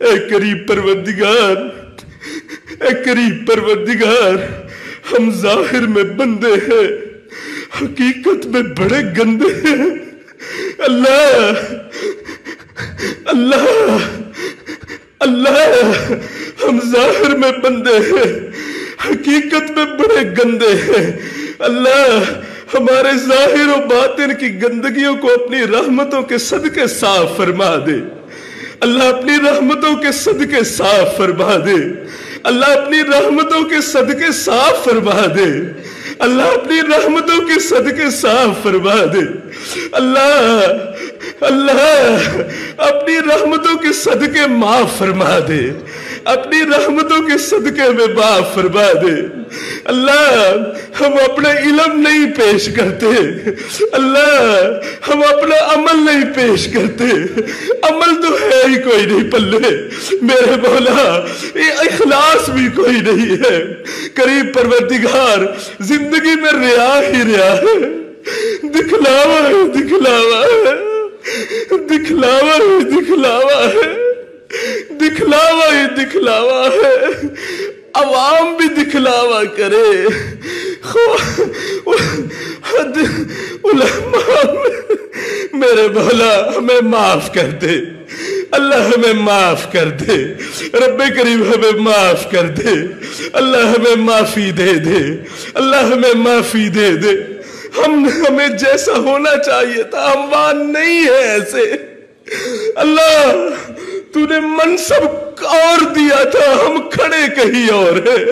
اے قریب پروردگار، اے قریب پروردگار، ہم ظاہر میں بندے ہیں، حقیقت میں بڑے گندے ہیں۔ اللہ اللہ اللہ، ہم ظاہر میں بندے ہیں، حقیقت میں بڑے گندے ہیں۔ اللہ ہمارے ظاہر و باطن کی گندگیوں کو اپنی رحمتوں کے صدقے صاف فرما دے۔ اللہ اپنی رحمتوں کے صدقے صاف فرما دے۔ اللہ اپنی رحمتوں کے صدقے صاف فرما دے۔ اللہ اپنی رحمتوں کے صدقے صاف فرما دے۔ اللہ اللہ اپنی رحمتوں کے صدقے معاف فرما دے، اپنی رحمتوں کے صدقے میں معاف فرما دے۔ اللہ ہم اپنا علم نہیں پیش کرتے، اللہ ہم اپنا عمل نہیں پیش کرتے، عمل تو ہے ہی کوئی نہیں پلے میرے مولا، یہ اخلاص بھی کوئی نہیں ہے۔ قریب پروردگار، زندگی میں ریا ہی ریا ہے، دکھلاوا ہے دکھلاوا ہے، دکھلاوا ہی دکھلاوا ہے، دکھلاوا ہی دکھلاوا ہے۔ عوام بھی دکھلاوا کرے، علماء میرے مولا ہمیں معاف کر دے، اللہ ہمیں معاف کر دے، رب کریم ہمیں معاف کر دے، اللہ ہمیں معافی دے دے، اللہ ہمیں معافی دے دے۔ ہمیں جیسا ہونا چاہیے تھا، ہم وہاں نہیں ہے ایسے۔ اللہ تو نے منصب اور دیا تھا، ہم کھڑے کہیں اور ہیں۔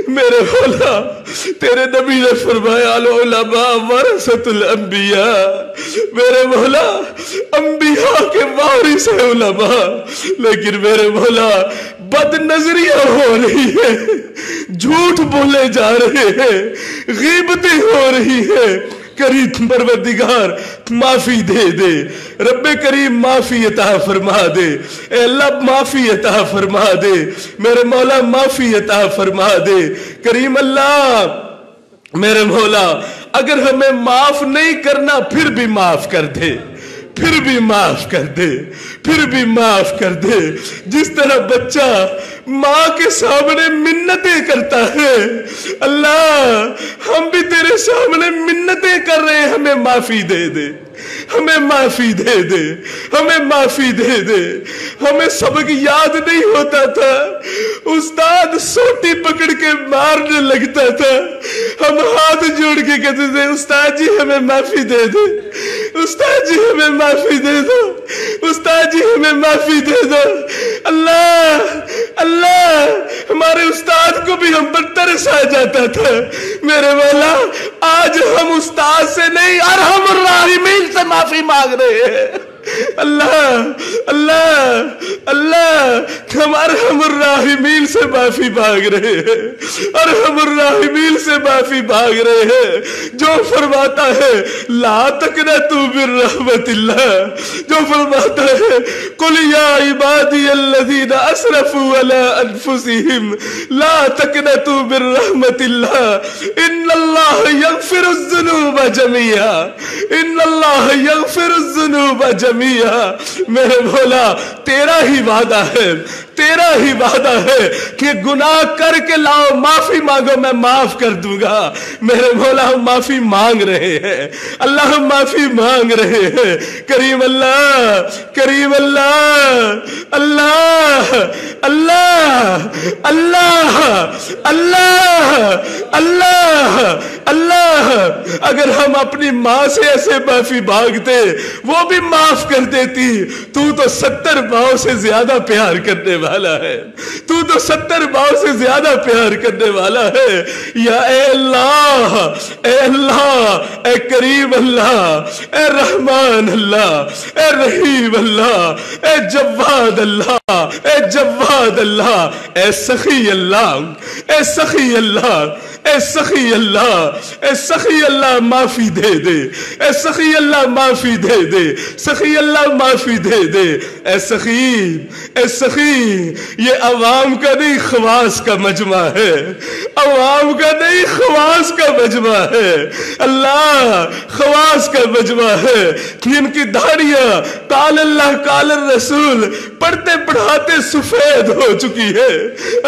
میرے مولا تیرے نبی نے فرمایا العلماء ورثۃ الانبیاء، میرے مولا انبیاء کے وارث ہیں علماء، لیکن میرے مولا بد نظریاں ہو رہی ہے، جھوٹ بولے جا رہے ہیں، غیبتیں ہو رہی ہیں۔ قریب پروردگار معافی دے دے، رب کریم معافی عطا فرما دے، اے اللہ معافی عطا فرما دے، میرے مولا معافی عطا فرما دے۔ کریم اللہ میرے مولا اگر ہمیں معاف نہیں کرنا پھر بھی معاف کر دے، پھر بھی معاف کر دے، پھر بھی معاف کر دے۔ جس طرح بچہ ماں کے سامنے منتیں کرتا ہے، اللہ ہم بھی تیرے سامنے منتیں کر رہے ہیں، ہمیں معافی دے دے، ہمیں معافی دے دے، ہمیں معافی دے دے۔ ہمیں سبق یاد نہیں ہوتا تھا، استاد سوٹی پکڑ کے مارنے لگتا تھا، ہم ہاتھ جوڑ کے کہتے تھے استاد جی ہمیں معافی دے دے، استاد جی ہمیں معافی دے دو، استاد جی ہمیں معافی دے دو۔ اللہ اللہ ہمارے استاد کو بھی ہم پر ترس آ جاتا تھا، میرے مولا آج ہم استاد سے نہیں ارحم الراحمین سے معافی مانگ رہے ہیں۔ اللہ اللہ اللہ ہم ارحم الراحمین سے معافی مانگ رہے ہیں، ارحم الراحمین سے معافی مانگ رہے ہیں، جو فرماتا ہے لا تقنطوا من رحمت اللہ، جو فرماتا ہے قل یا عبادی الذین اسرفوا علی انفسہم لا تقنطوا من رحمت اللہ ان اللہ یغفر الذنوب جميعا، ان اللہ یغفر الذنوب جميعا۔ میرے مولا تیرا ہی وعدہ ہے، تیرا ہی وعدہ ہے کہ گناہ کر کے لاؤ معافی مانگو میں معاف کر دوں گا۔ میرے مولا ہم معافی مانگ رہے ہیں، اللہ ہم معافی مانگ رہے ہیں۔ کریم اللہ کریم اللہ اللہ اللہ اللہ اللہ اللہ اللہ اگر ہم اپنی ماں سے ایسے معافی مانگتے وہ بھی معاف کر دیتی۔ تو 70 ماؤں سے زیادہ پیار کرنے والا ہے، تو 70 ماؤں سے زیادہ پیار کرنے والا ہے۔ یا اے اللہ اے اللہ اے کریم اللہ اے رحمان اللہ اے رحیم اللہ اے جواد اللہ اے جواد اللہ اے سخی اللہ اے سخی اللہ اے سخی اللہ، اے سخی اللہ معافی دے دے، اے سخی اللہ معافی دے دے، سخی اللہ معافی دے دے، اے سخی، اے سخی، یہ عوام کا نہیں خواص کا مجمع ہے، عوام کا نہیں خواص کا مجمع ہے، اللہ خواص کا مجمع ہے، جن کی داڑیاں قال اللہ قال الرسول پڑھتے پڑھاتے سفید ہو چکی ہے،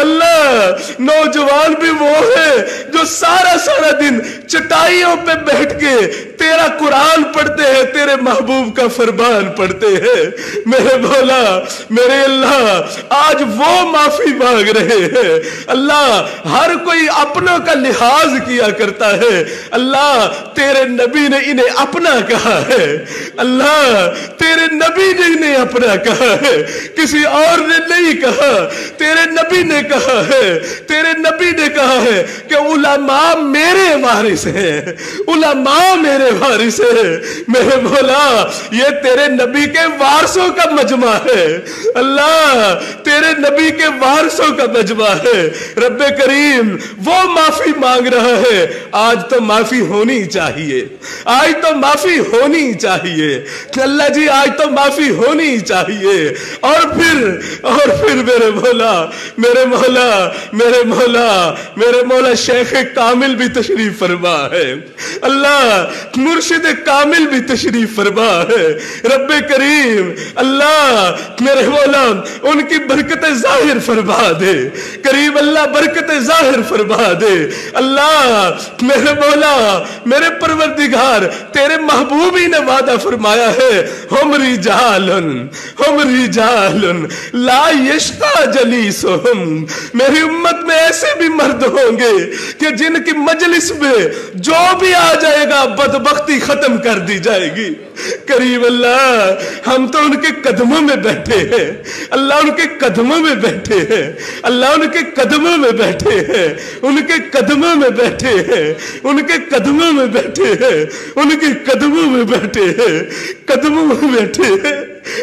اللہ نوجوان بھی وہ ہے جو سارا سارا دن چٹائیوں پہ بیٹھ کے تیرا قرآن پڑھتے ہیں، تیرے محبوب کا فرمان پڑھتے ہیں، میرے مولا میرے اللہ آج وہ معافی مانگ رہے ہیں، اللہ ہر کوئی اپنوں کا لحاظ کیا کرتا ہے، اللہ تیرے نبی نے انہیں اپنا کہا ہے، اللہ تیرے نبی نے انہیں اپنا کہا ہے، کسی اور نے نہیں کہا، تیرے نبی نے کہا ہے، تیرے نبی نے کہا ہے کہ علماء میرے وارث ہیں، علماء میرے وارث ہیں، میرے مولا یہ تیرے نبی کے وارثوں کا مجمع ہے، اللہ تیرے نبی کے وارثوں کا مجمع ہے، رب کریم وہ معافی مانگ رہا ہے، آج تو معافی ہونی چاہیے، آج تو معافی ہونی چاہیے، اللہ جی آج تو معافی ہونی چاہیے، اور پھر میرے مولا میرے مولا میرے مولا میرے مولا شیخ کامل بھی تشریف فرما ہے، اللہ مرشد کامل بھی تشریف فرما ہے، رب کریم اللہ میرے مولا ان کی برکت ظاہر فرما دے، کریم اللہ برکت ظاہر فرما دے، اللہ میرے مولا میرے پروردگار تیرے محبوبی نے وعدہ فرمایا ہے، ہم رجال لا یشقا جلیسہم، میری امت میں ایسے بھی مرد ہوں گے کہ جن کی مجلس میں جو بھی آ جائے گا بدبختی ختم کر دی جائے گی، کریم اللہ ہم تو ان کے قدموں میں بیٹھے ہیں، اللہ ان کے قدموں میں بیٹھے ہیں، اللہ ان کے قدموں میں بیٹھے ہیں، ان کے قدموں میں بیٹھے ہیں، ان کے قدموں میں بیٹھے ہیں، ان کے قدموں میں بیٹھے ہیں، قدموں میں بیٹھے ہیں،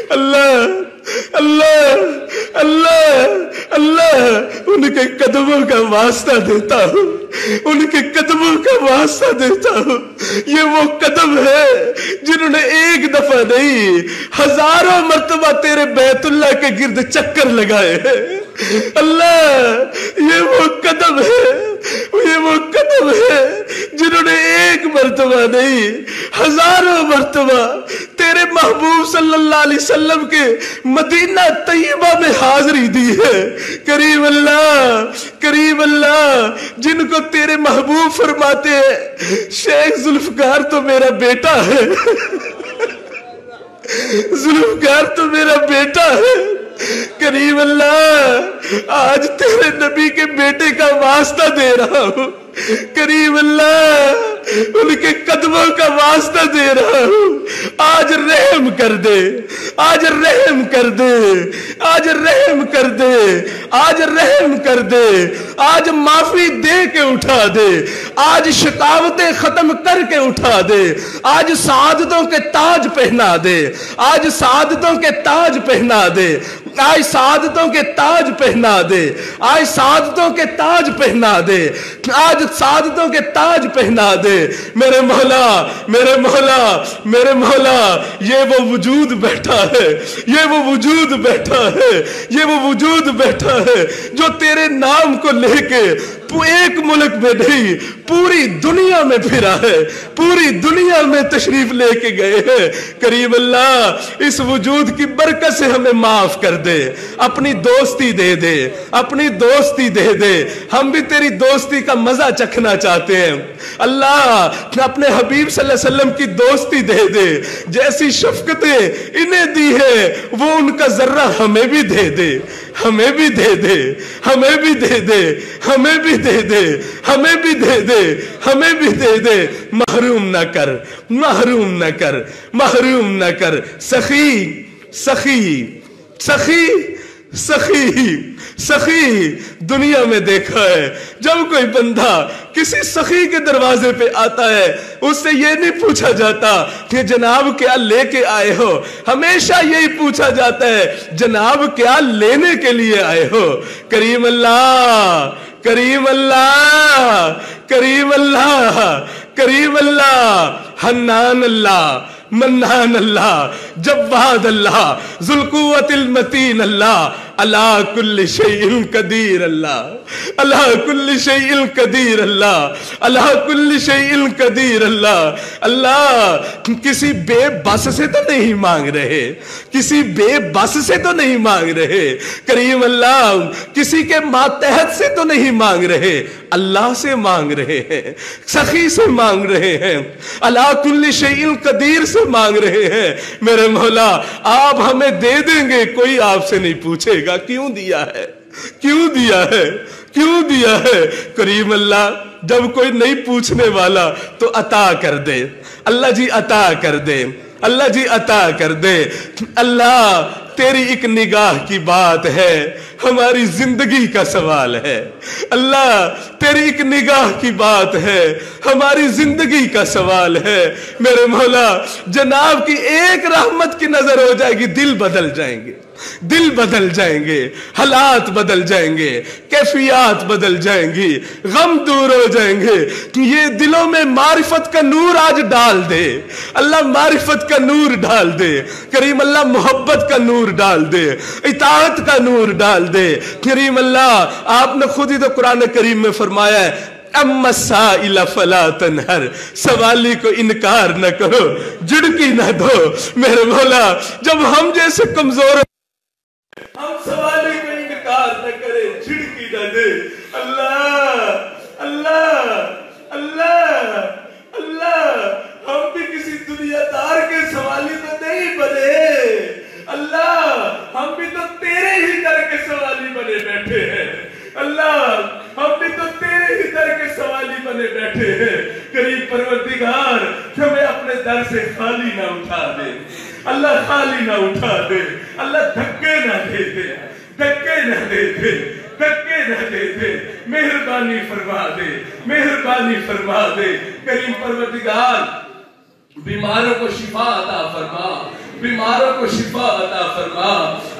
اللہ اللہ اللہ اللہ ان کے قدموں کا واسطہ دیتا ہوں، ان کے قدموں کا واسطہ دیتا ہوں، یہ وہ قدم ہے جنہوں نے ایک دفعہ نہیں ہزاروں مرتبہ تیرے بیت اللہ کے گرد چکر لگائے ہیں، اللہ یہ وہ قدم ہے، یہ وہ قدم ہے جنہوں نے ایک مرتبہ نہیں ہزاروں مرتبہ تیرے محبوب صلی اللہ علیہ وسلم کے مدینہ طیبہ میں حاضری دی ہے، کریم اللہ جن کو تیرے محبوب فرماتے ہیں شیخ ذوالفقار تو میرا بیٹا ہے، ذوالفقار تو میرا بیٹا ہے، کریم اللہ آج تیرے نبی کے بیٹے کا واسطہ دے رہا ہوں، کریم اللہ ان کے قدموں کا واسطہ دے رہا ہوں، آج رحم کر دے، آج رحم کر دے، آج رحم کر دے، آج رحم کر دے، آج معافی دے کے اٹھا دے، آج شکاوتیں ختم کر کے اٹھا دے، آج سعادتوں کے تاج پہنا دے، آج سعادتوں کے تاج پہنا دے، آج سعادتوں کے تاج پہنا دے، آج سعادتوں کے تاج پہنا دے، آج سعادتوں کے تاج پہنا دے، میرے مولا میرے مولا میرے مولا یہ وہ وجود بیٹھا ہے، یہ وہ وجود بیٹھا ہے، یہ وہ وجود بیٹھا ہے جو تیرے نام کو لے کے ایک ملک میں نہیں پوری دنیا میں پھرا ہے، پوری دنیا میں تشریف لے کے گئے ہیں، کریم اللہ اس وجود کی برکت سے ہمیں معاف کر دے، اپنی دوستی دے دے، اپنی دوستی دے دے، ہم بھی تیری دوستی کا مزہ چکھنا چاہتے ہیں، اللہ اپنے حبیب صلی اللہ علیہ وسلم کی دوستی دے دے، جیسی شفقتیں انہیں دی ہے وہ ان کا ذرہ ہمیں بھی دے دے، ہمیں بھی دے دے، ہمیں بھی دے دے، ہمیں بھی دے دے، ہمیں بھی دے دے، ہمیں بھی دے دے، محروم نہ کر، محروم نہ کر، محروم نہ کر، سخی سخی سخی سخی سخی دنیا میں دیکھا ہے جب کوئی بندہ کسی سخی کے دروازے پہ آتا ہے اس سے یہ نہیں پوچھا جاتا کہ جناب کیا لے کے آئے ہو، ہمیشہ یہی پوچھا جاتا ہے جناب کیا لینے کے لیے آئے ہو، کریم اللہ کریم اللہ، کریم اللہ، کریم اللہ، حنان اللہ، منان اللہ، جواد اللہ، ذوالقوت المتین اللہ، اللہ کل شیء قدیر اللہ، اللہ کل شیء قدیر اللہ، اللہ کل شیء قدیر اللہ۔ اللہ کسی بے بس سے تو نہیں مانگ رہے، کسی بے بس سے تو نہیں مانگ رہے، کریم اللہ کسی کے ماتحت سے تو نہیں مانگ رہے، اللہ سے مانگ رہے ہیں، سخی سے مانگ رہے ہیں، اللہ کل شیء قدیر سے مانگ رہے ہیں۔ میرے مولا آپ ہمیں دے دیں گے، کوئی آپ سے نہیں پوچھے گا کیوں دیا ہے، کیوں دیا ہے، کیوں دیا ہے۔ کریم اللہ جب کوئی نہیں پوچھنے والا تو عطا کر دے، اللہ جی عطا کر دے، اللہ جی عطا کر دے۔ اللہ تیری ایک نگاہ کی بات ہے، ہماری زندگی کا سوال ہے، اللہ تیری ایک نگاہ کی بات ہے، ہماری زندگی کا سوال ہے۔ میرے مولا جناب کی ایک رحمت کی نظر ہو جائے گی، دل بدل جائیں گے، دل بدل جائیں گے، حالات بدل جائیں گے، کیفیات بدل جائیں گی، غم دور ہو جائیں گے۔ یہ دلوں میں معرفت کا نور آج ڈال دے، اللہ معرفت کا نور ڈال دے، کریم اللہ محبت کا نور ڈال دے، اطاعت کا نور ڈال دے۔ کریم اللہ آپ نے خود ہی تو قرآن کریم میں فرمایا ہے، اما السائل فلا تنہر، سوالی کو انکار نہ کرو، جھڑکی نہ دو۔ میرے مولا جب ہم جیسے کمزور ہم سوالی کو انکار نہ کرے، جھڑکی نہ دے، اللہ اللہ اللہ اللہ ہم بھی کسی دنیا دار کے سوالی تو نہیں بنے، اللہ ہم بھی تو تیرے ہی در کے سوالی بنے بیٹھے ہیں، اللہ ہم بھی تو تیرے ہی در کے سوالی بنے بیٹھے ہیں۔ کریم پروردگار ہمیں اپنے در سے خالی نہ اٹھا دے، اللہ خالی نہ اٹھا دے، اللہ دھکے نہ دے دے، دھکے نہ دے دے، دھکے نہ دے دے، مہربانی فرما دے، مہربانی فرما دے۔ کریم پروردگار بیماروں کو شفا عطا فرما، بیماروں کو شفا عطا فرما۔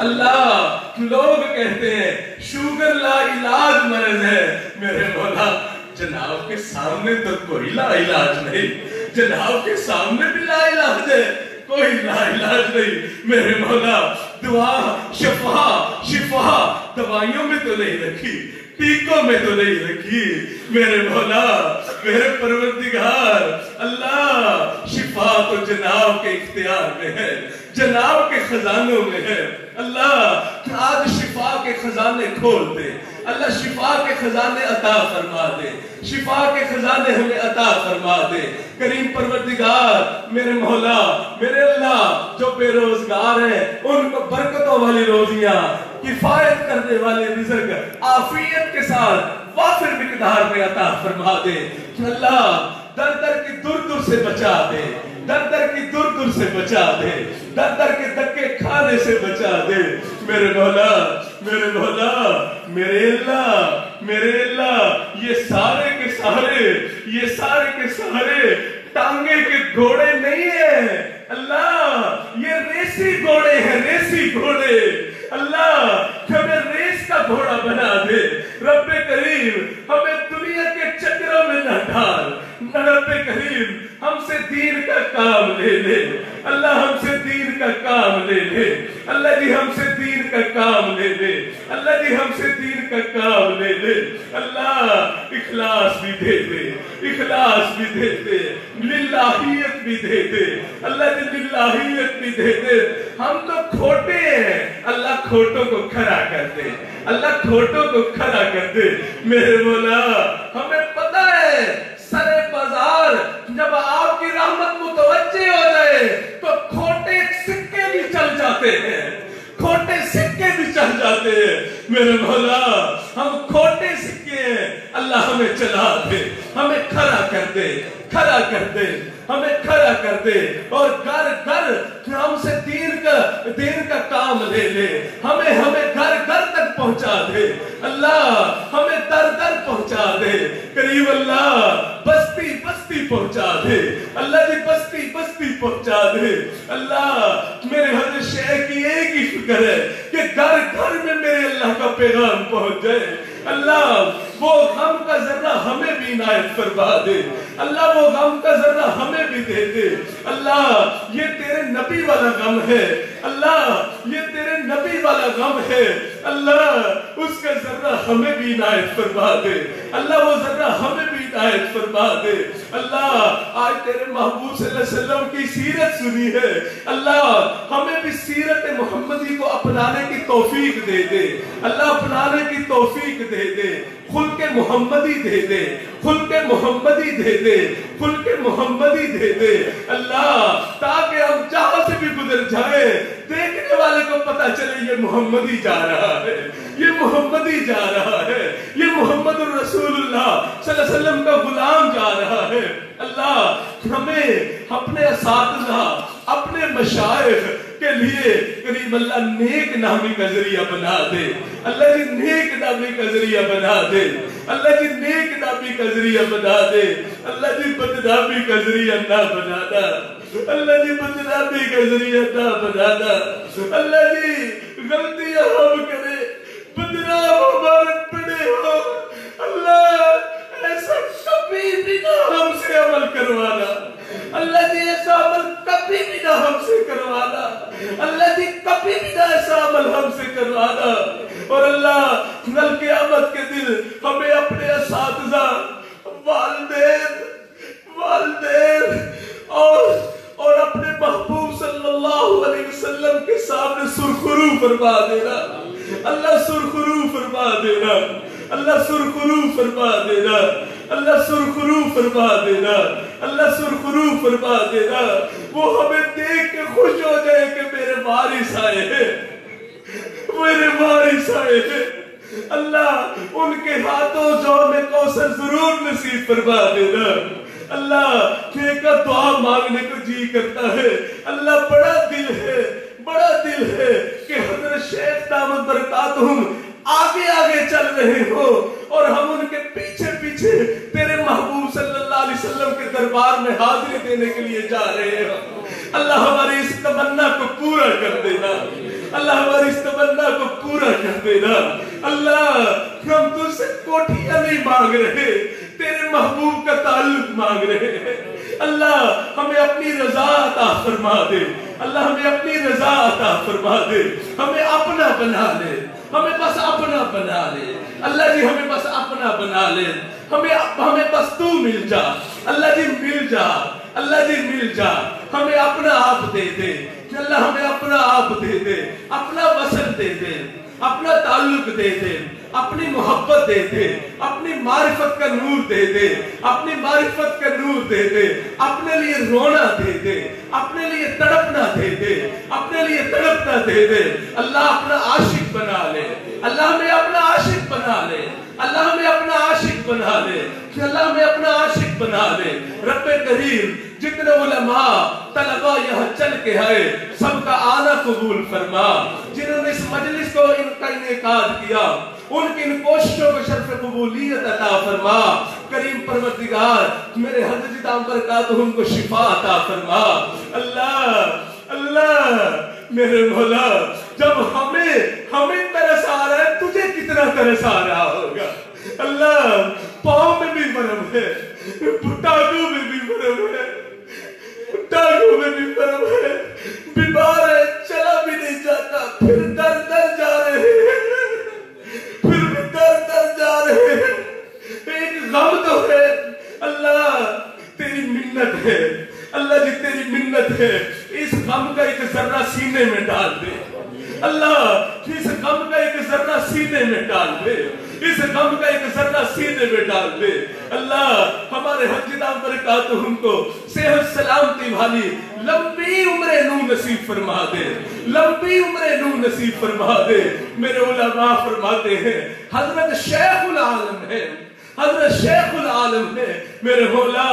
اللہ لوگ کہتے ہیں شوگر لا علاج مرض ہے، میرے مولا جناب کے سامنے تو کوئی لا علاج نہیں، جناب کے سامنے بھی لا علاج ہے، کوئی لا علاج نہیں۔ میرے مولا دعا شفا شفا دوائیوں میں تو نہیں رکھی، ٹیکوں میں تو نہیں رکھی، میرے مولا میرے پروردگار اللہ شفا تو جناب کے اختیار میں ہے، جناب کے خزانوں میں ہے۔ اللہ آج شفا کے خزانے کھول دے، اللہ شفا کے خزانے عطا فرما دے، شفا کے خزانے ہمیں عطا فرما دے۔ کریم پروردگار میرے مولا میرے اللہ جو بے روزگار ہیں ان کو برکتوں والی روزیاں، کفایت کرنے والے رزق عافیت کے ساتھ وافر مقدار میں عطا فرما دے۔ اللہ در در کی دور دور سے بچا دے، در در کی دور دور سے بچا دے، در در کے دکے کھانے سے بچا دے۔ میرے مولا میرے مولا میرے اللہ میرے اللہ یہ سارے کے سارے یہ سارے کے سارے ٹانگے کے گھوڑے نہیں ہیں، اللہ یہ ریسی گھوڑے ہیں، ریسی گھوڑے۔ اللہ ہمیں ریس کا گھوڑا بنا دے، رب کریم ہمیں دنیا کے چکروں میں نہ ڈال، رب کریم ہم سے دین کا کام لے لے، اللہ ہم سے دین کا کام لے لے، اللہ جی ہم سے دین کا کام لے لے، اللہ جی ہم سے دین کا کام لے لے۔ اللہ اخلاص بھی دے دے، اخلاص بھی دے دے، للہیت بھی دے دے، اللہ جی للہیت بھی دے دے۔ ہم تو کھوٹے ہیں، اللہ کھوٹوں کو کھڑا کر دے، اللہ کھوٹوں کو کھڑا کر دے۔ میرے مولا ہمیں پتہ ہے سرے بازار جب آپ کی رحمت متوجہ ہو جائے تو کھوٹے سکے بھی چل جاتے ہیں، کھوٹے سکے بھی چل جاتے ہیں۔ میرے مولا ہم کھوٹے سکے ہیں، اللہ ہمیں چلا دے، ہمیں کھڑا کر دے، کھڑا کر دے، ہمیں کھڑا کر دے، اور گھر گھر ہم سے دین کا کام لے لے، ہمیں گھر گھر تک پہنچا دے، اللہ ہمیں در در پہنچا دے، کریم اللہ بستی بستی پہنچا دے، اللہ جی بستی بستی پہنچا دے۔ اللہ میرے حضرت شیخ کی ایک ہی فکر ہے کہ گھر گھر میں میرے اللہ کا پیغام پہنچ جائے، اللہ وہ غم کا ذرہ ہمیں بھی عنایت فرما دے اللہ، وہ غم کا ذرہ ہمیں بھی دے دے اللہ، یہ تیرے نبی والا غم ہے اللہ، یہ تیرے نبی والا غم ہے اللہ، اس کا ذرہ ہمیں بھی عنایت فرما دے اللہ، وہ ذرہ ہمیں بھی عنایت فرما دے اللہ۔ آج تیرے محبوب صلی اللہ علیہ وسلم کی سیرت سنی ہے اللہ، ہمیں بھی سیرت محمدی کو اپنانے کی توفیق دے دے اللہ، اپنانے کی توفیق دے دے، خلق محمدی دے دے، خلق محمدی دے دے، خلق محمدی دے دے اللہ، تاکہ ہم جہاں سے بھی گزر جائیں دیکھنے والے کو پتا چلے یہ محمدی جا رہا ہے، یہ محمدی جا رہا ہے، یہ محمد الرسول اللہ صلی اللہ علیہ وسلم کا غلام جا رہا ہے اللہ۔ ہمیں اپنے اساتذہ، اپنے مشائخ کے لیے کریم اللہ نیک نامی کا ذریعہ بنا دے اللہ جی، نیک نامی کا ذریعہ بنا دے اللہ جی، نیک نامی کا ذریعہ بنا دے اللہ جی، بدنامی کا ذریعہ نہ بنانا اللہ جی، بدنامی کا ذریعہ نہ بنانا اللہ جی، غلطیاں ہم کرے بدنام ہمارے بڑے ہو اللہ، ایسا کبھی بھی نہ ہم سے عمل کروانا اللہ جی، ایسا عمل کبھی بھی نہ ہم سے کروانا اللہ جی، کبھی بھی نہ ایسا عمل ہم سے کروانا، اور اللہ کل قیامت کے دن ہمیں اپنے اساتذہ، والدین اور اپنے محبوب صلی اللہ علیہ وسلم کے سامنے سرخرو فرما دینا اللہ، سرخرو فرما دینا اللہ، سرخرو فرما دینا اللہ، سرخرو فرما دینا اللہ، سرخرو فرما دینا، وہ ہمیں دیکھ کے خوش ہو جائے کہ میرے وارث آئے ہیں، میرے وارث آئے ہیں اللہ، ان کے ہاتھوں جام کوثر ضرور نصیب فرما دینا اللہ۔ ایک دعا مانگنے کو جی کرتا ہے اللہ، بڑا دل ہے کہ حضرت شیخ دامت برکاتہم آگے آگے چل رہے ہو اور ہم ان کے پیچھے پیچھے تیرے محبوب صلی اللہ علیہ وسلم کے دربار میں حاضری دینے کے لیے جا رہے ہو اللہ، ہماری اس تمنا کو پورا کر دینا اللہ، ہماری اس تمنا کو پورا کر دینا اللہ۔ ہم تجھ سے کوٹھیاں نہیں مانگ رہے، تیرے محبوب کا تعلق مانگ رہے ہیں اللہ، ہمیں اپنی رضا عطا فرما دے اللہ، ہمیں اپنی رضا عطا فرما دے، ہمیں اپنا بنا لے، ہمیں بس اپنا بنا لے اللہ جی، ہمیں بس اپنا بنا لے، ہمیں بس تو مل جا اللہ جی، مل جا اللہ جی، مل جا، ہمیں اپنا آپ دے دے اللہ، ہمیں اپنا آپ دے دے، اپنا وصل دے دے، اپنا تعلق دے دے، اپنی محبت دے دے، اپنی معرفت کا نور دے دے، اپنی معرفت کا نور دے دے، اپنے لیے رونا دے دے، اپنے لیے تڑپنا دے دے، اپنے لیے تڑپنا دے دے اللہ، اپنا عاشق بنا لے اللہ، ہمیں اپنا عاشق بنا لے اللہ، ہمیں اپنا عاشق بنا لے اللہ، ہمیں اپنا عاشق بنا لے رب کریم، جتنے علماء طلباء یہاں چل کے آئے سب کا آنا قبول فرما، جنہوں نے اس مجلس کو ان کا انعقاد کیا ان کی ان کوششوں کو شرف قبولیت عطا فرما، کریم پروردگار میرے حضرت دام برکاتہم کو شفا عطا فرما اللہ میرے مولا، جب ہمیں ترس آ رہا ہے تجھے کتنا ترس آ رہا ہوگا اللہ، پاؤں میں بھی مرم ہے، ٹانگوں میں بھی مرم ہے، ٹانگوں میں بھی مرم ہے، بیمار ہے، چلا بھی نہیں جاتا، پھر در در جا رہے ہیں، پھر بھی در در جا رہے ہیں، ایک غم تو ہے اللہ، تیری منت ہے اللہ جی، تیری منت ہے، اس غم کا ایک ذرہ سینے میں ڈال دے اللہ، اس غم کا ایک ذرہ سینے میں ڈال دے، اس غم کا ایک ذرہ سینے میں ڈال دے اللہ، ہمارے حج دام برکاتہم کو صحت سلامتی والی لمبی عمر نو نصیب فرما دے، لمبی عمر نو نصیب فرما دے۔ میرے علماء فرماتے ہیں حضرت شیخ العالم ہے، حضرت شیخ العالم ہے میرے مولا،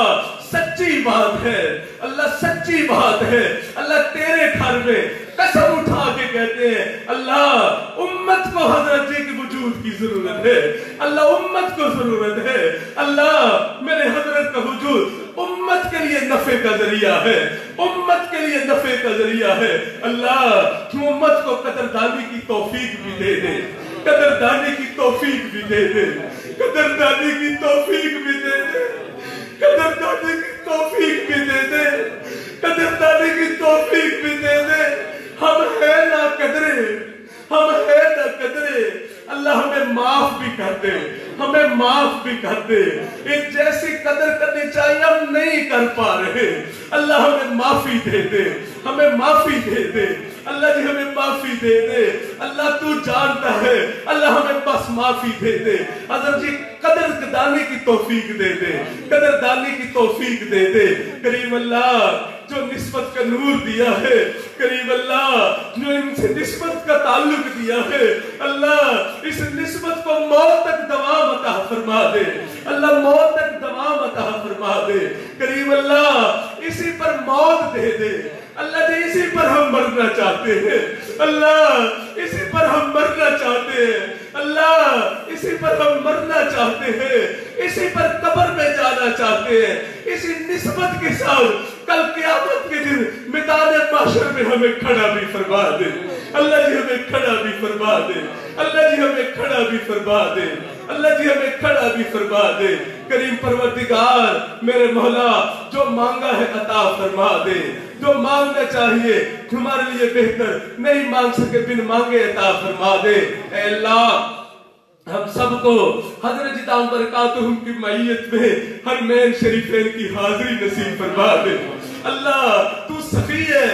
سچی بات ہے اللہ، سچی بات ہے اللہ، تیرے گھر میں قسم اٹھا کے کہتے ہیں اللہ، امت کو حضرت جی کے وجود کی ضرورت ہے اللہ، امت کو ضرورت ہے اللہ، میرے حضرت کا وجود امت کے لیے نفع کا ذریعہ ہے، امت کے لیے نفع کا ذریعہ ہے اللہ، امت کو قدردانی کی توفیق بھی دے دے قدردانی کی توفیق بھی دے دے، قدردانی کی توفیق بھی دے دے، قدردانی کی توفیق بھی دے دے، قدردانی کی توفیق بھی دے دے۔ ہم ہیں نہ قدرے، ہم ہیں نہ قدرے، اللہ ہمیں معاف بھی کر دے، ہمیں معاف بھی کر دے۔ ایک جیسی قدر کرنی چاہیے ہم نہیں کر پا رہے، اللہ ہمیں معافی دے دے، ہمیں معافی دے دے، اللہ جی ہمیں معافی دے دے، اللہ تو جانتا ہے، اللہ ہمیں بس معافی دے دے۔ حضرت جی قدردانی کی توفیق دے دے، قدردانی کی توفیق دے دے۔ کریم اللہ جو نسبت کا نور دیا ہے، کریم اللہ جو ان سے نسبت کا تعلق دیا ہے، اللہ اس نسبت کو موت تک دوام عطا فرما دے، اللہ موت تک دوام عطا فرما دے۔ کریم اللہ اسی پر موت دے دے، اللہ جی اسی پر ہم مرنا چاہتے ہیں، اللہ اسی پر ہم مرنا چاہتے ہیں، اللہ اسی پر ہم مرنا چاہتے ہیں، اسی پر قبر میں جانا چاہتے ہیں، اسی نسبت کے ساتھ کل قیامت کے دن میدان محشر میں ہمیں کھڑا بھی فرما دے، اللہ جی ہمیں کھڑا بھی فرما دے، اللہ جی ہمیں کھڑا بھی فرما دے، اللہ جی ہمیں کھڑا بھی فرما دے۔ کریم پروردگار میرے مولا جو مانگا ہے عطا فرما دے، جو مانگنا چاہیے تمہارے لیے بہتر نہیں مانگ سکے بن مانگے عطا فرما دے۔ اے اللہ ہم سب کو حضرت جی دام برکاتہم کی معیت میں حرمین شریفین کی حاضری نصیب فرما دے۔ اللہ تو سخی ہے،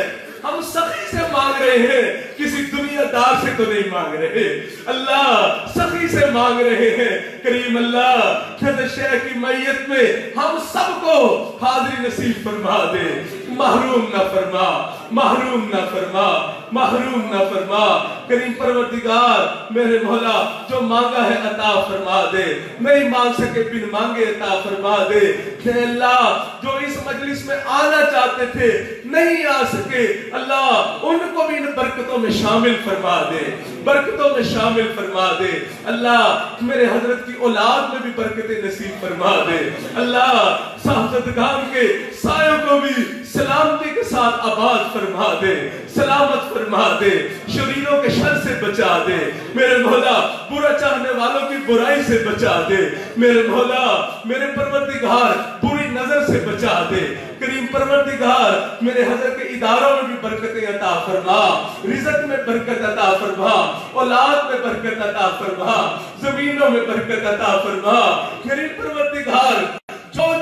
ہم سخی سے مانگ رہے ہیں، کسی دنیا دار سے تو نہیں مانگ رہے، اللہ سخی سے مانگ رہے ہیں۔ کریم اللہ حضرت شیخ کی معیت میں ہم سب کو حاضری نصیب فرما دے، محروم نہ فرما، محروم نہ فرما، محروم نہ فرما۔ کریم پروردگار میرے مولا جو مانگا ہے عطا فرما دے، نہیں مانگ سکے بن مانگے عطا فرما دے۔ اے اللہ جو اس مجلس میں آنا چاہتے تھے نہیں آ سکے، اللہ ان کو بھی ان برکتوں میں شامل فرما دے، برکتوں میں شامل فرما دے۔ اللہ میرے حضرت کی اولاد میں بھی برکتیں نصیب فرما دے، اللہ صاحبزادگان کے سایوں کو بھی سلامتی کے ساتھ آباد فرما دے، سلامت فرما دے، شریروں کے شر سے بچا دے، میرے مولا برا چاہنے والوں کی برائی سے بچا دے، میرے مولا میرے پروردگار بری نظر سے بچا دے۔ کریم پروردگار میرے حضرت کے اداروں میں بھی برکتیں عطا فرما، رزق میں برکت عطا فرما، اولاد میں برکت عطا فرما، زمینوں میں برکت عطا فرما۔ کریم پروردگار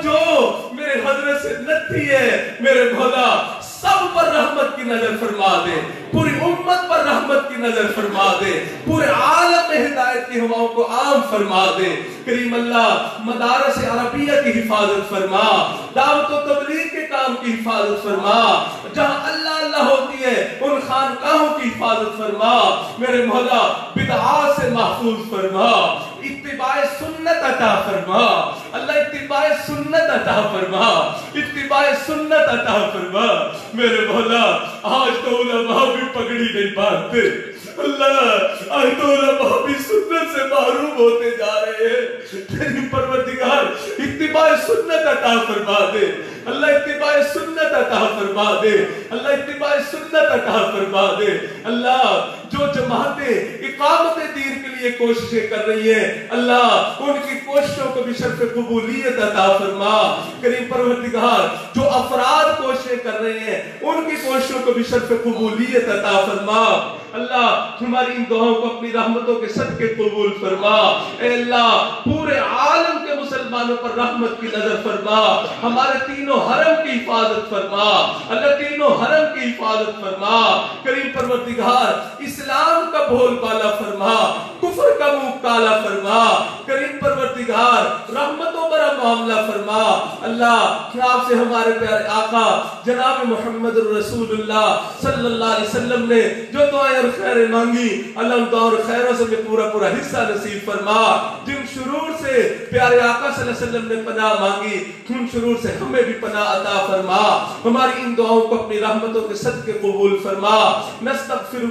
جو میرے حضرت سے نتی ہے میرے مولا سب پر رحمت کی نظر فرما دے، پوری امت پر رحمت کی نظر فرما دے، پورے عالم میں ہدایت کی ہواؤں کو عام فرما دے۔ کریم اللہ مدارس عربیہ کی حفاظت فرما، دعوت و تبلیغ کے کام کی حفاظت فرما، جہاں اللہ اللہ ہوتی ہے ان خانقاہوں کی حفاظت فرما، میرے مولا بدعات سے محفوظ فرما، اتباع سنت عطا فرما، اللہ اتباع سنت عطا فرما، اتباع سنت عطا فرما۔ میرے مولا آج تو علماء بھی پگڑی نہیں باندھتے، اللہ آج تو علماء بھی سنت سے محروم ہوتے جا رہے ہیں۔ تیری پروردگار اتباع سنت عطا فرما دے، اللہ اتباع سنت عطا فرما دے، اللہ اتباع سنت عطا فرما دے۔ اللہ جو جماعتیں اقامت دین کے لیے کوششیں کر رہی ہیں، اللہ ان کی کوششوں کو بھی شرف قبولیت عطا فرما۔ کریم پروردگار جو افراد کوششیں کر رہے ہیں ان کی کوششوں کو بھی شرف قبولیت عطا فرما۔ اللہ ہماری ان دعاؤں کو اپنی رحمتوں کے صدقے قبول فرما۔ اے اللہ پورے عالم کے مسلمانوں پر رحمت کی نظر فرما، ہمارے تینوں حرم کی حفاظت فرما، اللہ تینوں حرم کی حفاظت فرما۔ کریم پروردگار اسلام کا بھول بالا فرما، کفر کا منہ کالا فرما۔ کریم پروردگار رحمتوں پر معاملہ فرما۔ اللہ آپ سے ہمارے پیارے آقا جناب محمد رسول اللہ صلی اللہ علیہ وسلم نے جو دعائیں اور خیریں مانگی، اللہ ان دعاؤں اور خیروں سے پورا حصہ نصیب فرما۔ جن شرور سے پیارے آقا صلی اللہ علیہ وسلم نے پناہ مانگی، ان شرور سے ہمیں بھی پناہ عطا فرما۔ ہماری ان دعاؤں کو اپنی رحمتوں کے صدقے قبول فرما۔ نستغفر